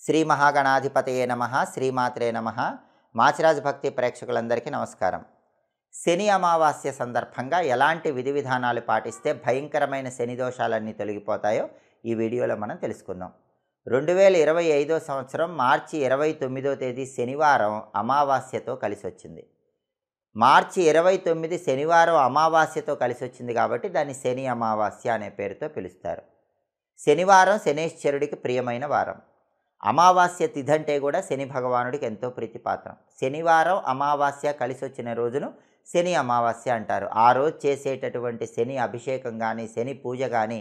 శ్రీ మహాగణాధిపతయే నమః శ్రీమాత్రే నమః మాచిరాజ్ భక్తి ప్రేక్షకులందరికీ నమస్కారం. శని అమావాస్య సందర్భంగా ఎలాంటి విధి విధానాలు పాటిస్తే భయంకరమైన శని దోషాలన్నీ తొలగిపోతాయో ఈ వీడియోలో మనం తెలుసుకుందాం. 2025 సంవత్సరం మార్చి 29వ తేదీ శనివారం అమావాస్యతో కలిసి వచ్చింది. మార్చి 29 శనివారం అమావాస్యతో కలిసి వచ్చింది కాబట్టి దాన్ని శని అమావాస్య అనే పేరుతో పిలుస్తారు. శనివారం శనేశ్వరుడికి ప్రియమైన వారం. అమావాస్య తిథి అంటే కూడా శని భగవానుడికి ఎంతో ప్రీతిపాత్రం. శనివారం అమావాస్య కలిసి వచ్చిన రోజును శని అమావాస్య అంటారు. ఆ రోజు చేసేటటువంటి శని అభిషేకం కానీ శని పూజ కానీ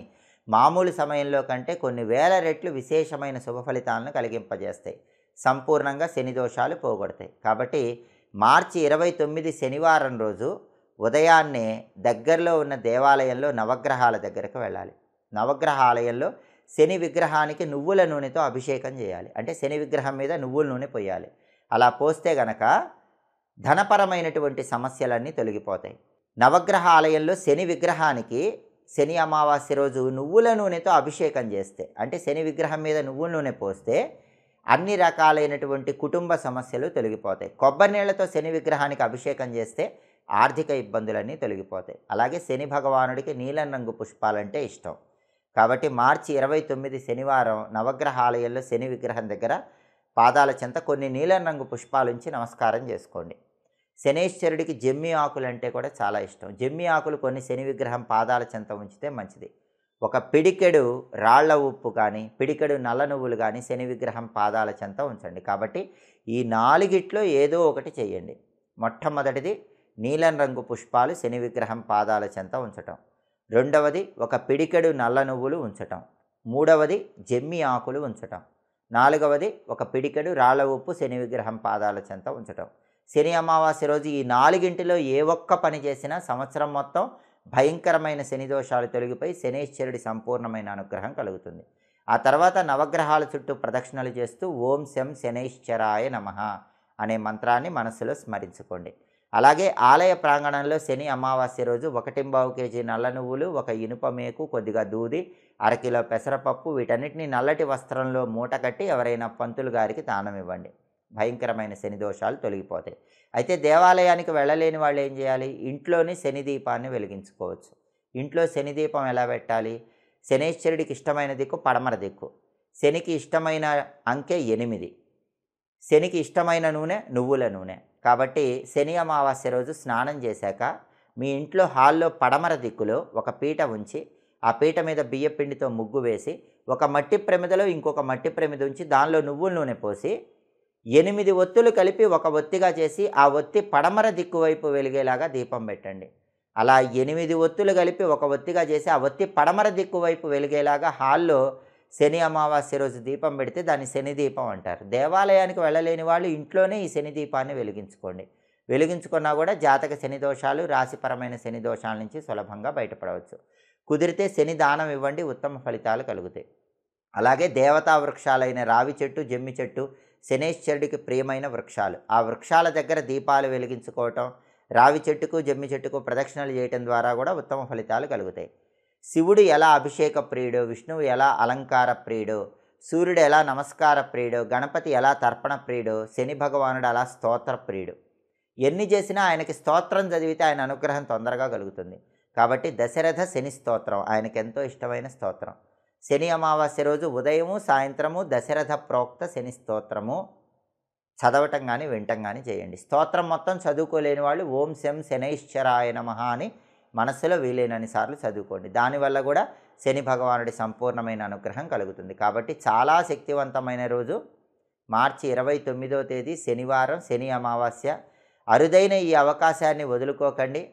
మామూలు సమయంలో కంటే కొన్ని వేల రెట్లు విశేషమైన శుభ ఫలితాలను కలిగింపజేస్తాయి. సంపూర్ణంగా శని దోషాలు పోగొడతాయి. కాబట్టి మార్చి 29 శనివారం రోజు ఉదయాన్నే దగ్గరలో ఉన్న దేవాలయంలో నవగ్రహాల దగ్గరకు వెళ్ళాలి. నవగ్రహ ఆలయంలో శని విగ్రహానికి నువ్వుల నూనెతో అభిషేకం చేయాలి. అంటే శని విగ్రహం మీద నువ్వుల నూనె పోయాలి. అలా పోస్తే గనక ధనపరమైనటువంటి సమస్యలన్నీ తొలగిపోతాయి. నవగ్రహ ఆలయంలో శని విగ్రహానికి శని అమావాస్య రోజు నువ్వుల నూనెతో అభిషేకం చేస్తే, అంటే శని విగ్రహం మీద నువ్వుల నూనె పోస్తే అన్ని రకాలైనటువంటి కుటుంబ సమస్యలు తొలగిపోతాయి. కొబ్బరి నీళ్లతో శని విగ్రహానికి అభిషేకం చేస్తే ఆర్థిక ఇబ్బందులన్నీ తొలగిపోతాయి. అలాగే శని భగవానుడికి నీలం రంగు పుష్పాలంటే ఇష్టం. కాబట్టి మార్చి 29 శనివారం నవగ్రహ ఆలయంలో శని విగ్రహం దగ్గర పాదాల చెంత కొన్ని నీలం రంగు పుష్పాలుంచి నమస్కారం చేసుకోండి. శనేశ్వరుడికి జమ్మి ఆకులు అంటే కూడా చాలా ఇష్టం. జమ్మి ఆకులు కొన్ని శని విగ్రహం పాదాల చెంత ఉంచితే మంచిది. ఒక పిడికెడు రాళ్ల ఉప్పు కానీ పిడికెడు నల్ల నువ్వులు కానీ శని విగ్రహం పాదాల చెంత ఉంచండి. కాబట్టి ఈ నాలుగిట్లో ఏదో ఒకటి చేయండి. మొట్టమొదటిది నీలం రంగు పుష్పాలు శని విగ్రహం పాదాల చెంత ఉంచటం. రెండవది ఒక పిడికెడు నల్ల నువ్వులు ఉంచటం. మూడవది జమ్మి ఆకులు ఉంచటం. నాలుగవది ఒక పిడికెడు రాళ్ల ఉప్పు శని విగ్రహం పాదాల చెంత ఉంచటం. శని అమావాస్య రోజు ఈ నాలుగింటిలో ఏ ఒక్క పని చేసినా సంవత్సరం మొత్తం భయంకరమైన శని దోషాలు తొలగిపోయి శనేశ్వరుడి సంపూర్ణమైన అనుగ్రహం కలుగుతుంది. ఆ తర్వాత నవగ్రహాల చుట్టూ ప్రదక్షిణలు చేస్తూ ఓం శం శనైశ్చరాయ నమః అనే మంత్రాన్ని మనసులో స్మరించుకోండి. అలాగే ఆలయ ప్రాంగణంలో శని అమావాస్య రోజు 1.25 కేజీ నల్ల నువ్వులు, ఒక ఇనుప మేకు, కొద్దిగా దూది, అరకిలో పెసరపప్పు వీటన్నిటిని నల్లటి వస్త్రంలో మూట కట్టి ఎవరైనా పంతులు గారికి దానం ఇవ్వండి. భయంకరమైన శని దోషాలు తొలగిపోతాయి. అయితే దేవాలయానికి వెళ్ళలేని వాళ్ళు ఏం చేయాలి? ఇంట్లోని శని దీపాన్ని వెలిగించుకోవచ్చు. ఇంట్లో శని దీపం ఎలా పెట్టాలి? శనేశ్వరుడికి ఇష్టమైన దిక్కు పడమర దిక్కు. శనికి ఇష్టమైన అంకె 8. శనికి ఇష్టమైన నూనె నువ్వుల నూనె. కాబట్టి శని అమావాస్య రోజు స్నానం చేశాక మీ ఇంట్లో హాల్లో పడమర దిక్కులో ఒక పీట ఉంచి ఆ పీట మీద బియ్యపిండితో ముగ్గు వేసి ఒక మట్టి ప్రమిదలో ఇంకొక మట్టి ప్రమిద ఉంచి దానిలో నువ్వుల నూనె పోసి 8 ఒత్తులు కలిపి ఒక ఒత్తిగా చేసి ఆ ఒత్తి పడమర దిక్కు వైపు వెలిగేలాగా దీపం పెట్టండి. అలా 8 ఒత్తులు కలిపి ఒక ఒత్తిగా చేసి ఆ ఒత్తి పడమర దిక్కు వైపు వెలిగేలాగా హాల్లో శని అమావాస్య రోజు దీపం పెడితే దాన్ని శని దీపం అంటారు. దేవాలయానికి వెళ్ళలేని వాళ్ళు ఇంట్లోనే ఈ శని దీపాన్ని వెలిగించుకోండి. వెలిగించుకున్నా కూడా జాతక శని దోషాలు, రాశిపరమైన శని దోషాల నుంచి సులభంగా బయటపడవచ్చు. కుదిరితే శని దానం ఇవ్వండి, ఉత్తమ ఫలితాలు కలుగుతాయి. అలాగే దేవతా వృక్షాలైన రావి చెట్టు, జమ్మి చెట్టు శనేశ్వరుడికి ప్రియమైన వృక్షాలు. ఆ వృక్షాల దగ్గర దీపాలు వెలిగించుకోవటం, రావి చెట్టుకు జమ్మి చెట్టుకు ప్రదక్షిణలు చేయటం ద్వారా కూడా ఉత్తమ ఫలితాలు కలుగుతాయి. శివుడు ఎలా అభిషేక ప్రియుడో, విష్ణువు ఎలా అలంకార ప్రియుడో, సూర్యుడు ఎలా నమస్కార ప్రియుడో, గణపతి ఎలా తర్పణ ప్రియుడో, శని భగవానుడు అలా స్తోత్ర ప్రియుడు. ఎన్ని చేసినా ఆయనకి స్తోత్రం చదివితే ఆయన అనుగ్రహం తొందరగా కలుగుతుంది. కాబట్టి దశరథ శని స్తోత్రం ఆయనకి ఎంతో ఇష్టమైన స్తోత్రం. శని అమావాస్య రోజు ఉదయము సాయంత్రము దశరథ ప్రోక్త శని స్తోత్రము చదవటం కానీ వినటం కానీ చేయండి. స్తోత్రం మొత్తం చదువుకోలేని వాళ్ళు ఓం శం శనైశ్చరాయ నమః అని మనస్సులో వీలైనన్ని సార్లు చదువుకోండి. దానివల్ల కూడా శని భగవానుడి సంపూర్ణమైన అనుగ్రహం కలుగుతుంది. కాబట్టి చాలా శక్తివంతమైన రోజు మార్చి 29వ తేదీ శనివారం శని అమావాస్య. అరుదైన ఈ అవకాశాన్ని వదులుకోకండి.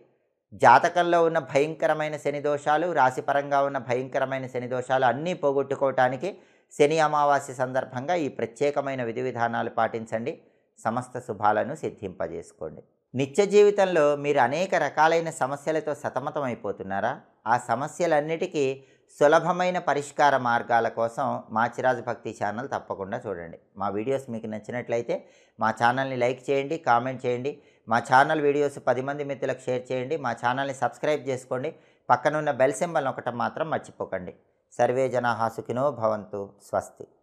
జాతకంలో ఉన్న భయంకరమైన శని దోషాలు, రాశిపరంగా ఉన్న భయంకరమైన శని దోషాలు అన్నీ పోగొట్టుకోవటానికి శని అమావాస్య సందర్భంగా ఈ ప్రత్యేకమైన విధి విధానాలు పాటించండి. సమస్త శుభాలను సిద్ధింపజేసుకోండి. నిత్య జీవితంలో మీరు అనేక రకాలైన సమస్యలతో సతమతమైపోతున్నారా? ఆ సమస్యలన్నిటికీ సులభమైన పరిష్కార మార్గాల కోసం మాచిరాజ్ భక్తి ఛానల్ తప్పకుండా చూడండి. మా వీడియోస్ మీకు నచ్చినట్లయితే మా ఛానల్ని లైక్ చేయండి, కామెంట్ చేయండి. మా ఛానల్ వీడియోస్ 10 మంది మిత్రులకు షేర్ చేయండి. మా ఛానల్ని సబ్స్క్రైబ్ చేసుకోండి. పక్కనున్న బెల్ సింబల్ నొక్కటం మాత్రం మర్చిపోకండి. సర్వే జనాః సుఖినో భవంతు. స్వస్తి.